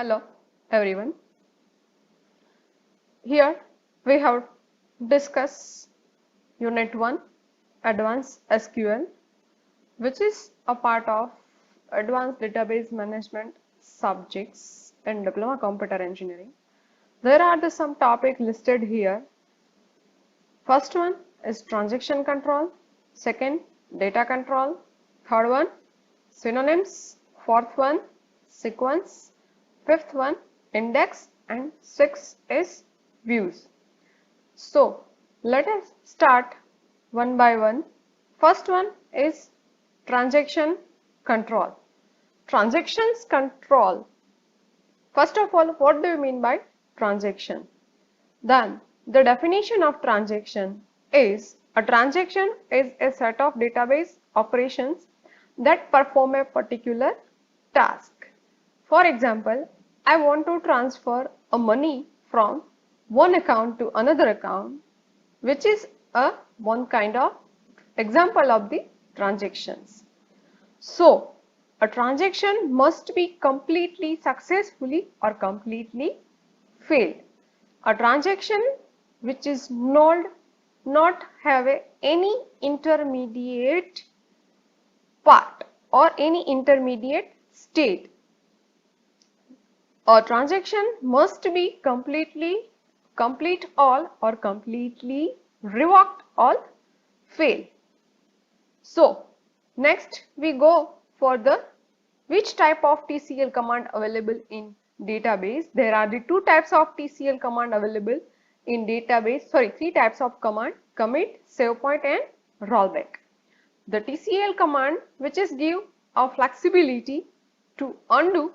Hello everyone. Here we have discussed Unit 1 Advanced SQL, which is a part of Advanced Database Management subjects in Diploma Computer Engineering. There are some topics listed here. First one is transaction control, second data control, third one synonyms, fourth one sequence, fifth one index, and sixth is views. So let us start one by one. First one is transaction control. Transactions control. First of all, what do you mean by transaction? Then the definition of transaction is a transaction is a set of database operations that perform a particular task. For example, I want to transfer a money from one account to another account, which is a one kind of example of the transactions. So a transaction must be completely successfully or completely failed. A transaction which is not have any intermediate part or any intermediate state. A transaction must be complete all or completely revoked all fail. So next we go for the which type of TCL command available in database. There are the two types of TCL command available in database, three types of command: commit, save point, and rollback. The TCL command which is give a flexibility to undo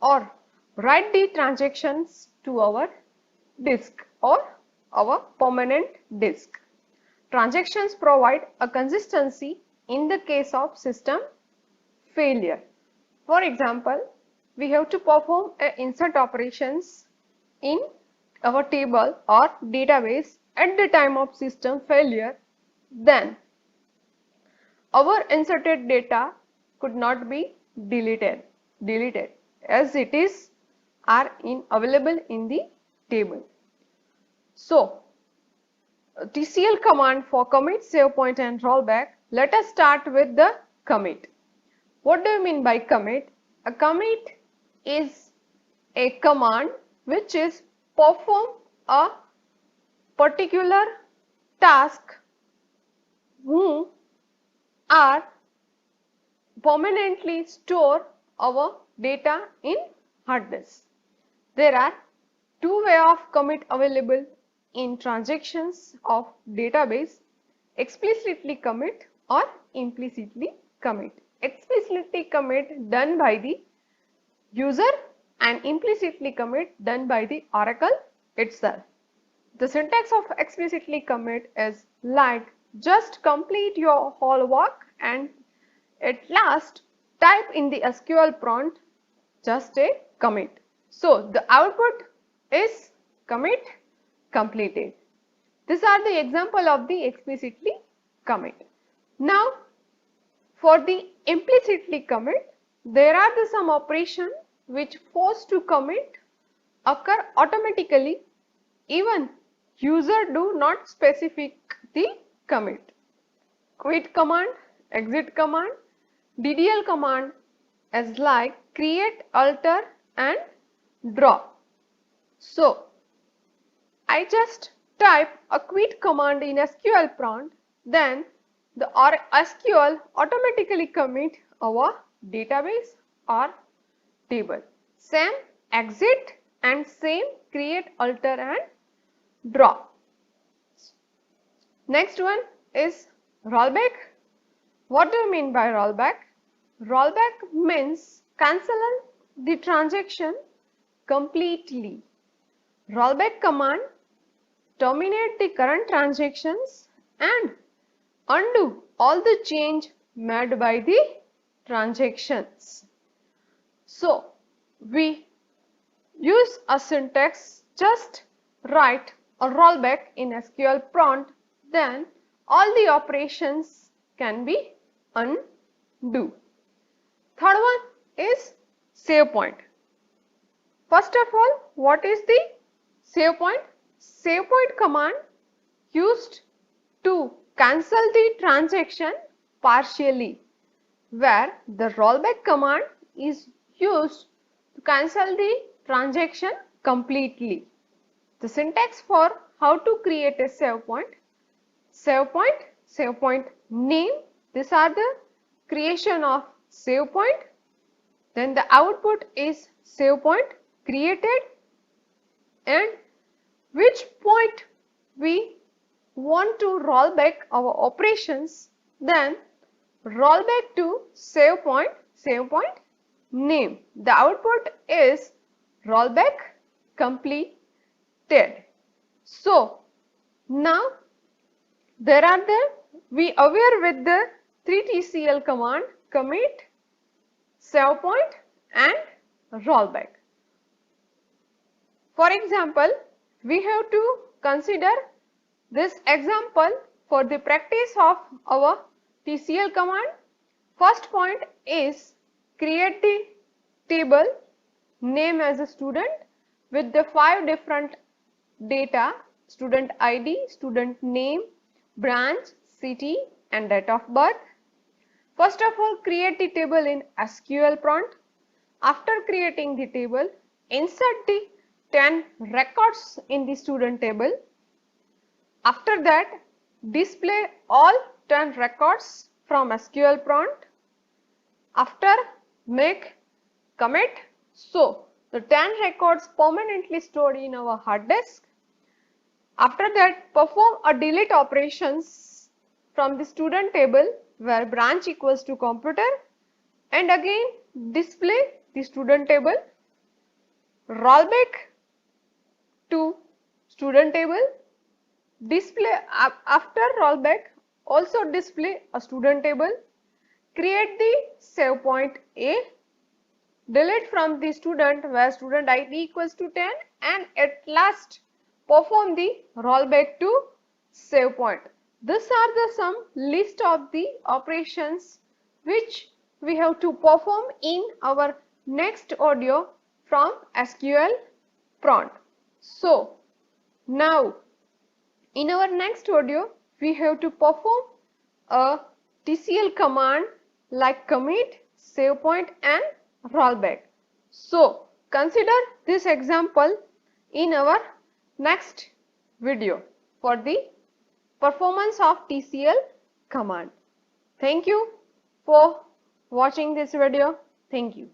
or write the transactions to our disk or our permanent disk. Transactions provide a consistency in the case of system failure. For example, we have to perform insert operations in our table or database at the time of system failure. Then our inserted data could not be deleted as it is available in the table. So TCL command for commit, save point, and rollback. Let us start with the commit. What do you mean by commit? A commit is a command which is perform a particular task whom are permanently store our data in hard disk. There are two ways of commit available in transactions of database: explicitly commit or implicitly commit. Explicitly commit done by the user and implicitly commit done by the Oracle itself. The syntax of explicitly commit is like just complete your whole work and at last type in the SQL prompt just a commit. So the output is commit completed. These are the example of the explicitly commit. Now for the implicitly commit, there are some operation which force to commit occur automatically even user do not specify the commit. Quit command, exit command, DDL command as like create, alter, and drop. So I just type a quit command in SQL prompt, then the SQL automatically commit our database or table. Same exit and same create, alter, and drop. Next one is rollback. What do you mean by rollback? Rollback means cancel the transaction completely. Rollback command terminate the current transactions and undo all the change made by the transactions. So we use a syntax, just write a rollback in SQL prompt, then all the operations can be undo. Third one is save point. First of all, what is the save point? Save point command used to cancel the transaction partially, where the rollback command is used to cancel the transaction completely. The syntax for how to create a save point name, these are the creation of save point. Then the output is save point created, and which point we want to roll back our operations, then roll back to save point name. The output is rollback completed. So now we aware with the 3TCL command: commit, save point and rollback. For example, we have to consider this example for the practice of our TCL command. First point is create the table name as a student with the 5 different data: student ID, student name, branch, city and date of birth. First of all, create the table in SQL prompt. After creating the table, insert the 10 records in the student table. After that, display all 10 records from SQL prompt. After, make commit. So the 10 records permanently stored in our hard disk. After that, perform a delete operations from the student table where branch equals to computer, and again display the student table. Roll back to student table, display after rollback, also display a student table. Create the save point A, delete from the student where student ID equals to 10, and at last perform the rollback to save point. These are the some list of the operations which we have to perform in our next audio from SQL prompt. So now in our next audio we have to perform a TCL command like commit, save point and rollback. So consider this example in our next video for the performance of TCL command. Thank you for watching this video. Thank you.